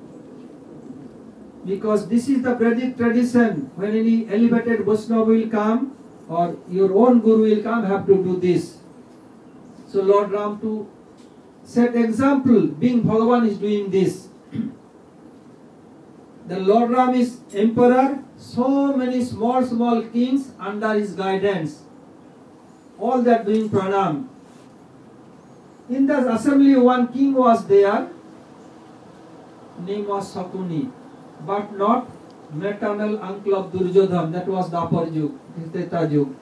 Because this is the Vedic tradition. When any elevated Vaishnava will come, or your own Guru will come, have to do this. So Lord Ram to set example, being Bhagavan is doing this. The Lord Ram is emperor, so many small kings under his guidance. All that doing pranam. In the assembly, one king was there, name was Sakuni, but not maternal uncle of Duryodhan, that was Dapar Yuga, Treta Yuga.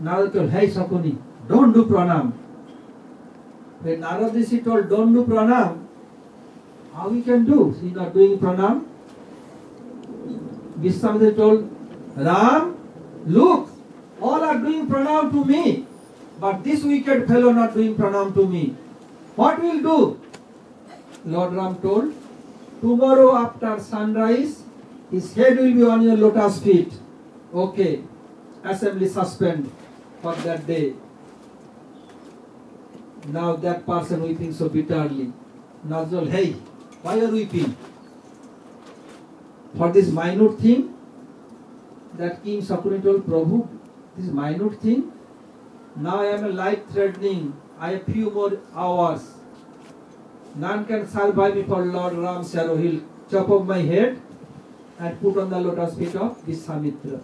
Narad told, hey Sakuni, don't do pranam. When Narad Rishi told, don't do pranam, how we can do? He not doing pranam. Vishwamitra told, Ram, look, all are doing pranam to me, but this wicked fellow not doing pranam to me. What will do? Lord Ram told, tomorrow after sunrise, his head will be on your lotus feet. Okay. assembly suspend for that day. Now that person weeping so bitterly. Nazrul, hey, why are you weeping? For this minute thing? That King Sakuni told Prabhu, this minute thing? Now I am a life-threatening. I have few more hours. None can survive me for Lord Ram's arrow. He'll chop off my head and put on the lotus feet of Viswamitra.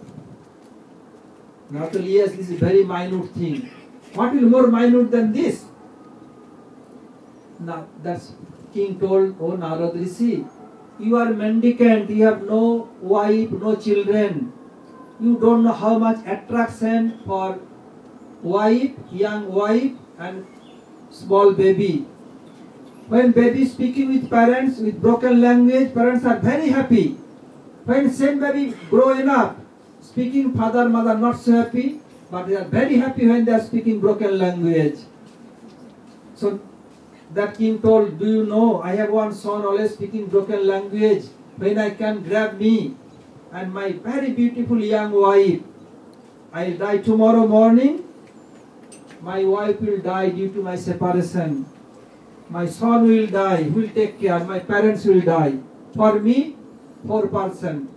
Now to yes, this is very minute thing. What will more minute than this? Now that's King told, oh Narad Rishi, you are mendicant, you have no wife, no children. You don't know how much attraction for wife, young wife and small baby. When baby is speaking with parents with broken language, parents are very happy. When same baby grow enough, speaking father, mother not so happy, but they are very happy when they are speaking broken language. So that king told, do you know, I have one son always speaking broken language. When I can grab me and my very beautiful young wife, I will die tomorrow morning. My wife will die due to my separation. My son will die, who will take care, my parents will die. For me, 4%,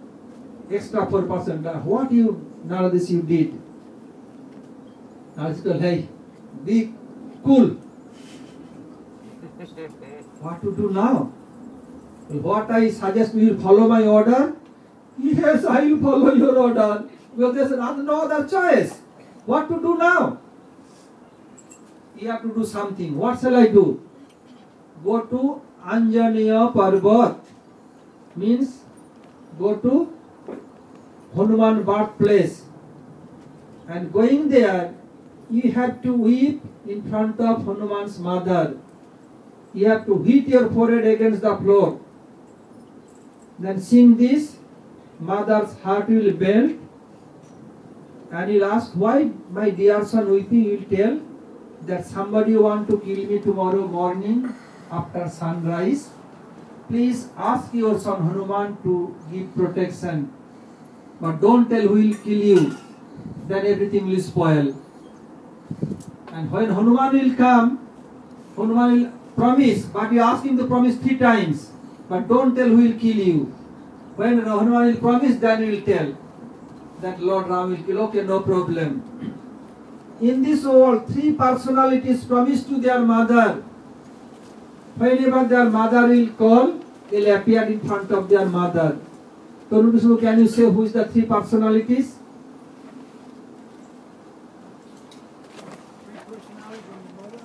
extra 4%. What you, Narad, you did? Narad told, hey, be cool. What to do now? What I suggest, you will follow my order? Yes, I will follow your order. Well, there's no other choice. What to do now? You have to do something. What shall I do? Go to Anjaneya Parvat. Means go to Hanuman birthplace. And going there, you have to weep in front of Hanuman's mother. You have to hit your forehead against the floor. Then sing this, mother's heart will melt. And you'll ask, why my dear son weeping? You will tell that somebody want to kill me tomorrow morning after sunrise. Please ask your son Hanuman to give protection. But don't tell who will kill you. Then everything will spoil. And when Hanuman will come, Hanuman will promise, but you ask him to promise 3 times. But don't tell who will kill you. When Hanuman will promise, then you will tell that Lord Ram will kill. Okay, no problem. In this world, 3 personalities promise to their mother. Whenever their mother will call, they will appear in front of their mother. So can you say who is the 3 personalities? 3 personalities from the mother.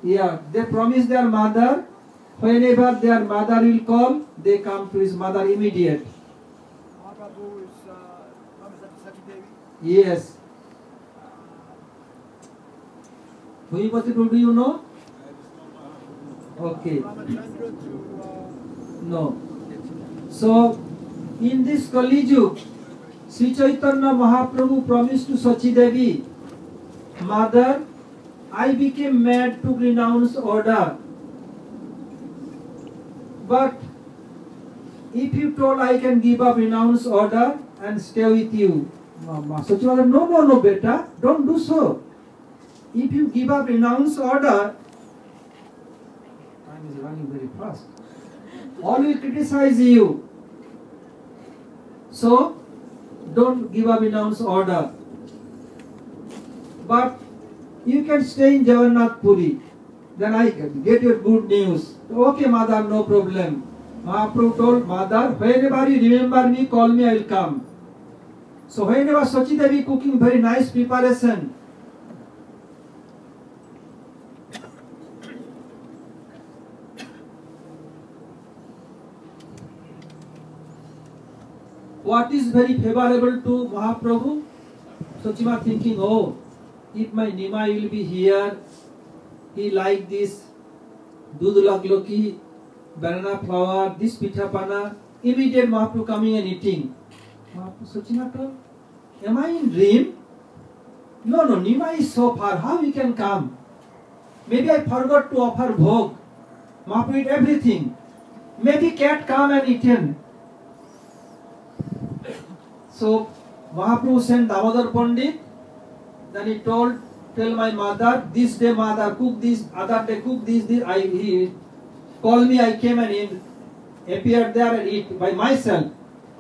Yeah, they promise their mother. Whenever their mother will call, they come to his mother immediate. Mahaprabhu is Sati Devi. Yes. Bhumipati, do you know? Okay. Ramachandra to No. So, in this Kali Yuga, Sri Chaitanya Mahaprabhu promised to Sachi Devi, Mother, I became mad to renounce order. But if you told I can give up renounce order and stay with you, Sachi Mother, no, beta, don't do so. If you give up renounce order, time is running very fast. All will criticize you. So, don't give up renounce order. But you can stay in Jagannath Puri. Then I get your good news. Okay, Mother, no problem. Mahaprabhu told Mother, whenever you remember me, call me, I will come. So whenever Sachi Devi cooking very nice preparation, what is very favorable to Mahaprabhu? Sachima thinking, oh, if my Nimai will be here, he like this Dudh Lagloki, banana flower, this pitha pana, immediate Mahaprabhu coming and eating. Mahaprabhu Sachima told, am I in dream? No, Nimai is so far, how he can come? Maybe I forgot to offer bhog. Mahaprabhu eat everything. Maybe cat come and eaten. So Mahaprabhu sent Damodar Pandit. Then he tell my mother, this day mother cook this, other day cook this. He called me, I came and he appeared there and eat by myself.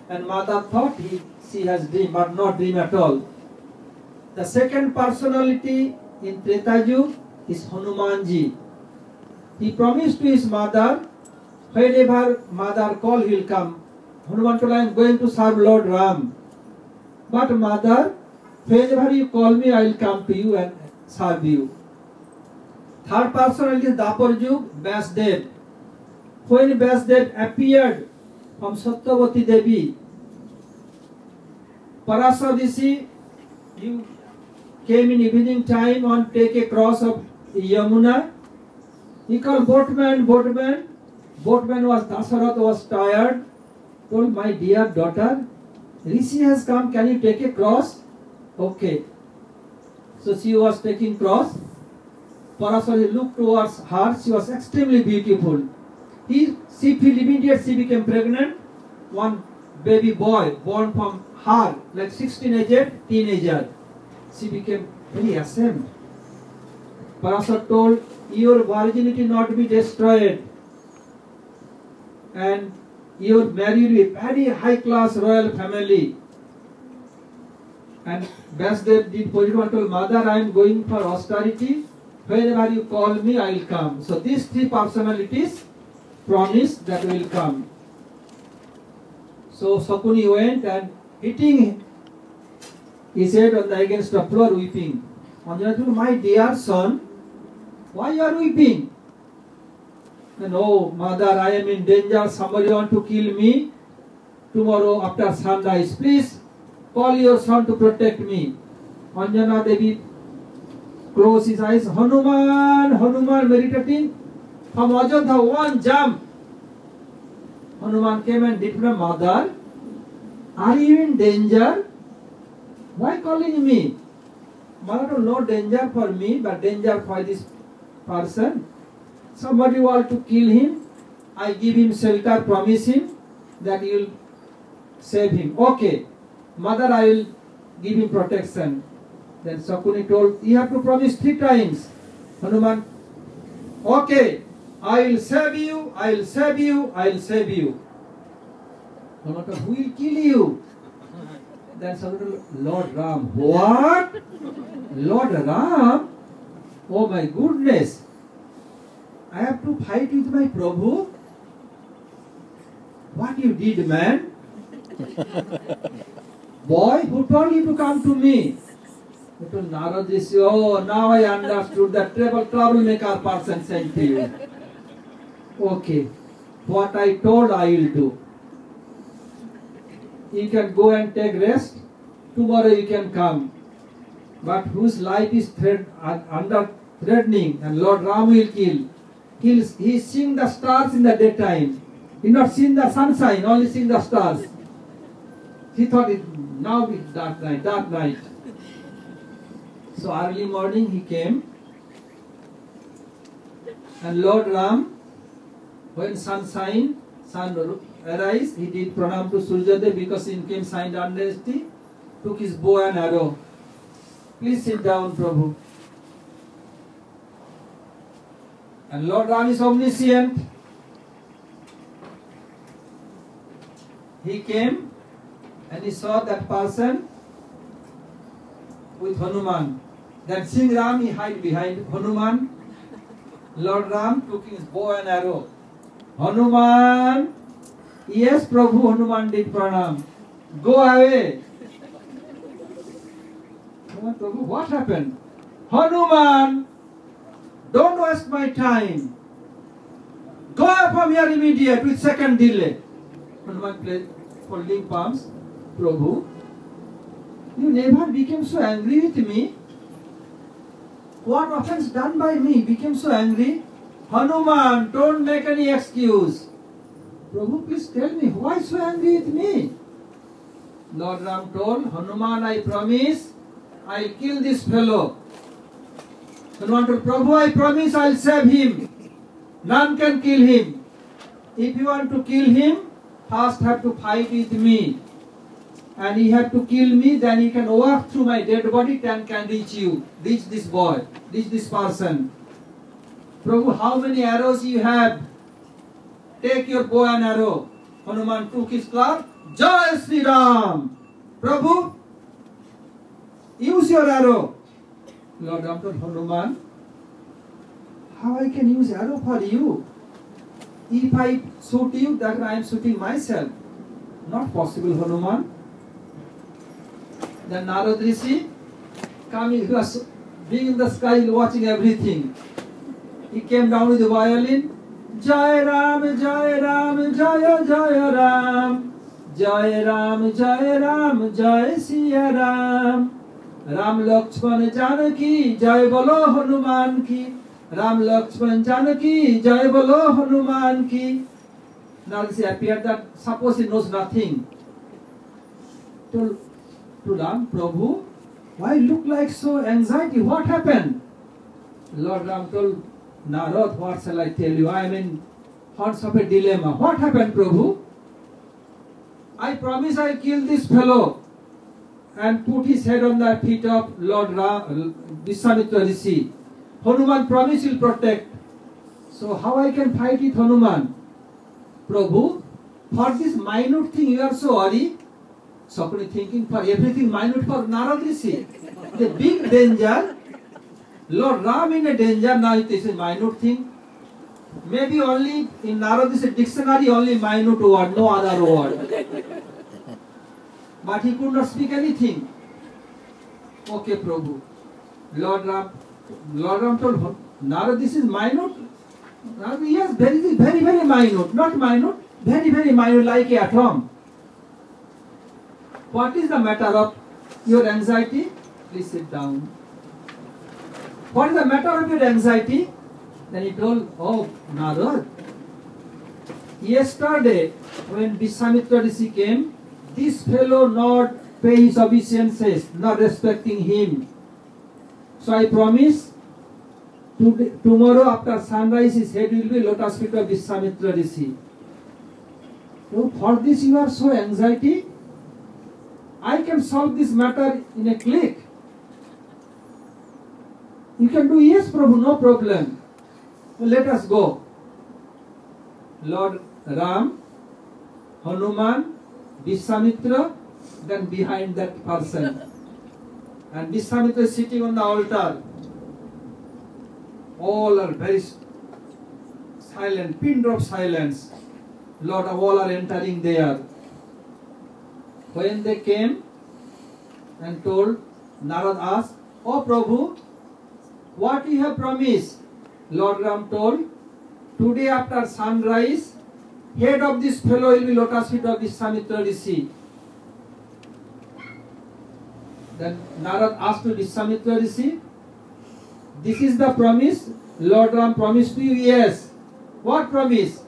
And mother thought she has dream, but not dream at all. The second personality in Treta Yuga is Hanumanji. He promised to his mother, whenever mother call, he will come. Hanuman told, I am going to serve Lord Ram. But mother, whenever you call me, I will come to you and serve you. Third personality is Dapar Yuga, Vyasdev. When Vyasdev appeared from Satyavati Devi, Parasar Rishi, you came in evening time and take a cross of Yamuna. He called boatman. Boatman was, Dasarath was tired, told, my dear daughter, Rishi has come, can you take a cross? Okay. So she was taking cross. Parasari looked towards her, she was extremely beautiful. She became pregnant. One baby boy born from her, like 16-year teenager. She became very ashamed. Parasar told, your virginity not be destroyed. And you married a very high class royal family. And Vyasdev did positive and told, mother, I am going for austerity. Whenever you call me, I will come. So these three personalities promise that will come. So Sakuni went and hitting his head on the against the floor, weeping. Anjana told, my dear son, why you are weeping? And oh, mother, I am in danger. Somebody want to kill me tomorrow after sunrise. Please call your son to protect me. Anjana Devi closed his eyes. Hanuman meditating. From Ajodha, one jump. Hanuman came and did my mother. Are you in danger? Why calling me? Mother, no danger for me, but danger for this person. Somebody want to kill him. I give him shelter, promise him that you will save him. Okay, mother, I will give him protection. Then Sakuni told, you have to promise 3 times. Hanuman, okay, I will save you, I will save you, I will save you. Hanuman told, who will kill you? Then Sakuni told, Lord Ram. What? Lord Ram? Oh my goodness. I have to fight with my Prabhu? What you did, man? Boy, who told you to come to me? He told Narad Rishi, oh, now I understood that troublemaker person sent to you. Okay, what I told I will do. You can go and take rest. Tomorrow you can come. But whose life is under threatening and Lord Ram will kill. He seeing the stars in the daytime. He not seeing the sunshine, only seeing the stars. He thought it now be dark night. So early morning he came. And Lord Ram, when sun arise, he did pranam to Suryadev because in came signed honesty, took his bow and arrow. Please sit down, Prabhu. And Lord Ram is omniscient. He came and he saw that person with Hanuman. Then seeing Ram, he hid behind Hanuman. Lord Ram took his bow and arrow. Hanuman, yes, Prabhu, Hanuman did pranam. Go away. Prabhu, what happened? Hanuman, don't waste my time. Go up from here immediate with second delay. Hanuman played folding palms. Prabhu, you never became so angry with me. What offense done by me became so angry? Hanuman, don't make any excuse. Prabhu, please tell me, why so angry with me? Lord Ram told, Hanuman, I promise, I'll kill this fellow. Hanuman told, Prabhu, I promise I'll save him. None can kill him. If you want to kill him, first have to fight with me. and you have to kill me, then you can walk through my dead body and can reach you, reach this boy, reach this person. Prabhu, how many arrows you have? Take your bow and arrow. Hanuman took his club. Jai Sri Ram. Prabhu, use your arrow. Lord Ram told Hanuman, how I can use arrow for you? If I shoot you, then I am shooting myself. Not possible, Hanuman. Then Narad Rishi coming, he was being in the sky watching everything. He came down with the violin. Jai Ram, Jai Ram, Jaya Jaya Ram. Jai Ram, Jai Ram, Jai Siya Ram. Ram Lakshman Janaki, Jai Bolo Hanuman ki. Ram Lakshman Janaki, Jai Bolo Hanuman ki. Now he appeared that suppose he knows nothing. To Ram, Prabhu, why look like so anxiety? What happened? Lord Ram told Narad, what shall I tell you? I am in hearts of a dilemma. What happened, Prabhu? I promise I'll kill this fellow and put his head on the feet of Lord Vishwamitra Rishi. Hanuman promised he'll protect. So how I can fight with Hanuman? Prabhu, for this minute thing you are so worried. Sakuni thinking for everything minute for Narad Rishi. The big danger, Lord Ram in a danger, now it is a minute thing. Maybe only in Narad Rishi dictionary only minute word, no other word. But he could not speak anything. Okay, Prabhu. Lord Ram told Narad, this is minute. Yes, very, very, very minute. Not minute, very, very minute, like a atom. What is the matter of your anxiety? Please sit down. What is the matter of your anxiety? Then he told, oh, Narad, yesterday when Vishwamitra Rishi came, this fellow not pay his obeisances, not respecting him. So I promise, tomorrow after sunrise his head will be lotus feet of Vishwamitra Rishi. So for this you are so anxiety? I can solve this matter in a click. You can do, yes, Prabhu, no problem. Well, let us go. Lord Ram, Hanuman, Vishwamitra, then behind that person. And Vishwamitra is sitting on the altar. All are very silent, pin drop silence. Lord, all are entering there. When they came and told, Narad asked, oh Prabhu, what you have promised? Lord Ram told, today after sunrise, head of this fellow will be lotus feet of Vishwamitra Rishi. Then Narad asked to Vishwamitra Rishi, this is the promise Lord Ram promised to you? Yes. What promise?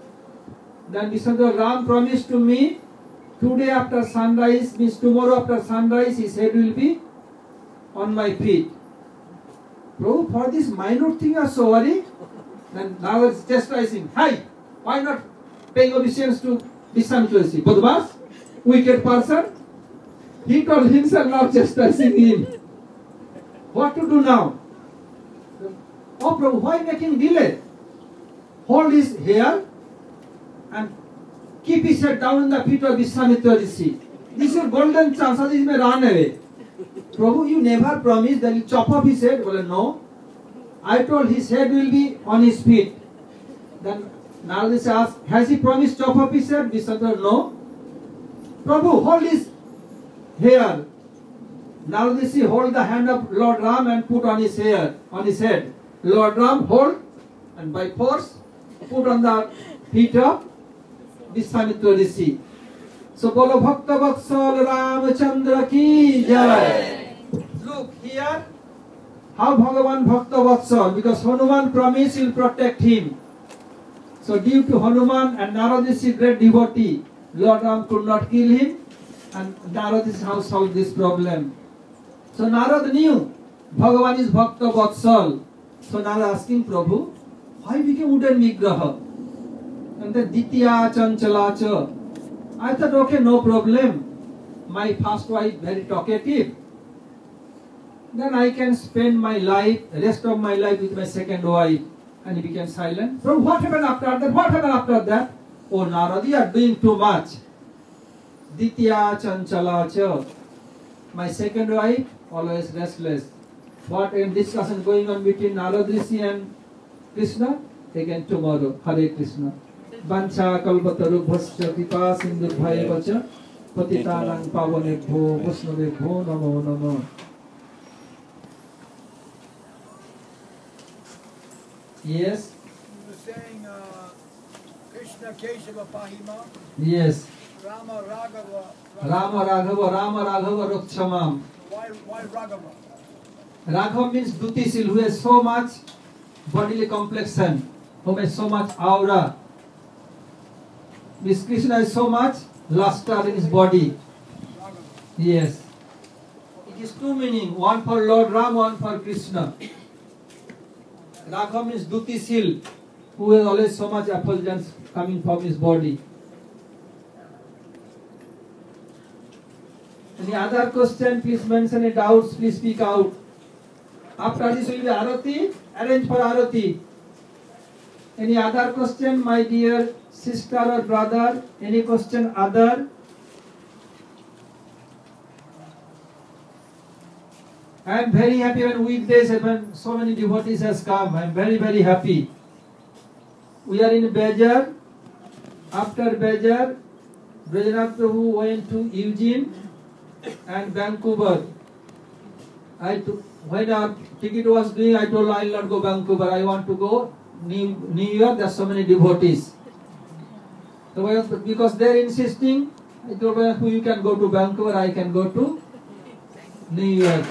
Then Vishwamitra Ram promised to me, today after sunrise, means tomorrow after sunrise, his head will be on my feet. Prabhu, for this minute thing you are so worried? Then Narad is chastising. Hi, why not paying obeisance to Vishwamitra Rishi? Badmas, wicked person. He told himself now chastising him. What to do now? Oh Prabhu, why making delay? Hold his hair and keep his head down in the feet of Vishwamitra Rishi. This is your golden chance, otherwise he may run away. Prabhu, you never promised that you chop off his head. Well, no. I told his head will be on his feet. Then Narad asked, has he promised chop off his head? Vishwamitra, no. Prabhu, hold his hair. Narad hold the hand of Lord Ram and put on his hair, on his head. Lord Ram hold and by force put on the feet of Vishwamitra Rishi. So Bolo Bhakta Vatsal Ramachandra ki jai. Look here how Bhagavan Bhakta Vatsal, because Hanuman promised he will protect him. So due to Hanuman and Narad Rishi great devotee, Lord Ram could not kill him, and Narad is how solved this problem. So Narad knew Bhagavan is Bhakta Vatsal. So Narad asking Prabhu, why became wooden Vigraha? And then Ditya Chanchala Cha. I thought, okay, no problem. my first wife very talkative, then I can spend my life, rest of my life with my second wife. And he became silent. So what happened after that? What happened after that? Oh Narad, you are doing too much. Ditya chanchala cha. My second wife, always restless. What a discussion going on between Narad Rishi and Krishna? Again tomorrow. Hare Krishna. Vancha kalpatarubhasya kripa sindhurbhayavacha patitanang pavanebho vaishnavebho namo namo. Yes. You were saying Krishna Keshava Pahima. Yes. Rama Raghava. Rama Raghava Rakshamam. Why Raghava? Raghav means Dutisil, who has so much bodily complexion, who has so much aura. This Krishna has so much luster in his body. Raghava. Yes. It is two meaning, one for Lord Ram, one for Krishna. Raghav means Dutisil, who has always so much effulgence coming from his body. Any other question? Please mention any doubts. Please speak out. After this will be Arati. Arrange for Arati. Any other question, my dear sister or brother? Any question other? I am very happy when weekdays when so many devotees has come. I am very, very happy. We are in Bejar. After Bejar, Brajanath Prabhu went to Eugene and Vancouver. When our ticket was doing, I told I will not go Vancouver. I want to go New York. There are so many devotees. So because they are insisting, I told who you can go to Vancouver, I can go to New York.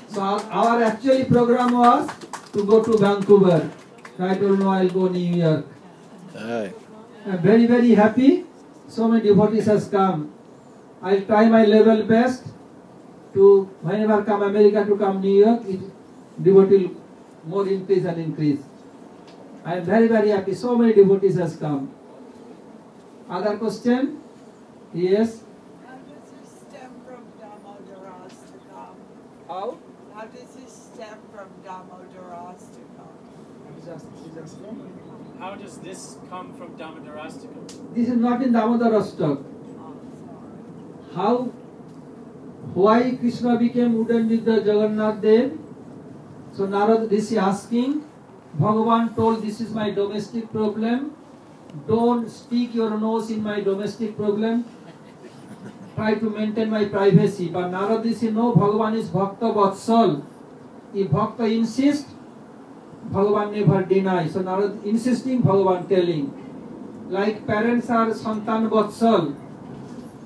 So our actually program was to go to Vancouver. So I told no, I will go New York. I am very, very happy. So many devotees has come. I will try my level best to whenever come America to come New York, devotee will more increase and increase. I am very, very happy. So many devotees has come. Other question? Yes. How does this stem from Damodarastakam? How? How does this stem from Damodarastakam? How does this come from Damodarastakam? This is not in Damodarastak. Oh, sorry. How? Why Krishna became wooden with the Jagannath Dev? So Narad Rishi asking, Bhagavan told this is my domestic problem. Don't stick your nose in my domestic problem. Try to maintain my privacy. But Narad Rishi no, Bhagavan is Bhakta Vatsal. If Bhakta insists, Bhagavan never denies. So Narad insisting, Bhagavan telling. Like parents are Santan Vatsal.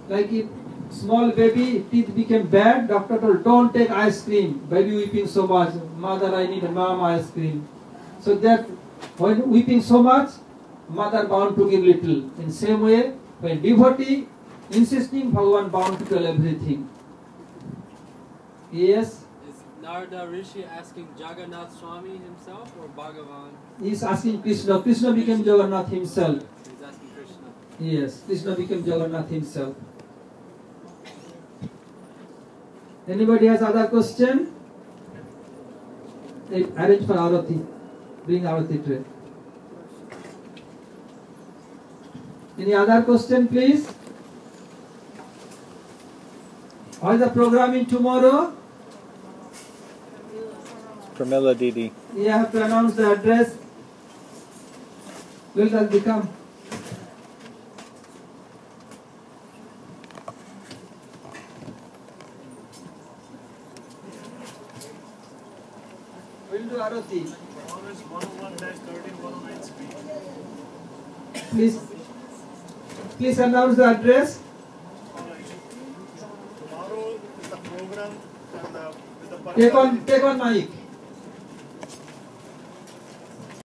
Like if small baby teeth became bad, doctor told don't take ice cream. Baby weeping so much. Mother, I need mom ice cream. So that when weeping so much, mother bound to give little. In same way, when devotee insisting, Bhagavan bound to tell everything. Yes. Is Narada Rishi asking Jagannath Swami himself or Bhagavan? He is asking Krishna. Krishna became Jagannath himself. He's asking Krishna. Yes, Krishna became Jagannath himself. Anybody has other question? Arrange for Arati. Bring Arati tray. Any other question, please? What is the programming tomorrow? Pramila Didi. You have to announce the address. Will that become? We'll do Arati. Always 101-13 speed. Please announce the address. Tomorrow is the program and with the Take on mic.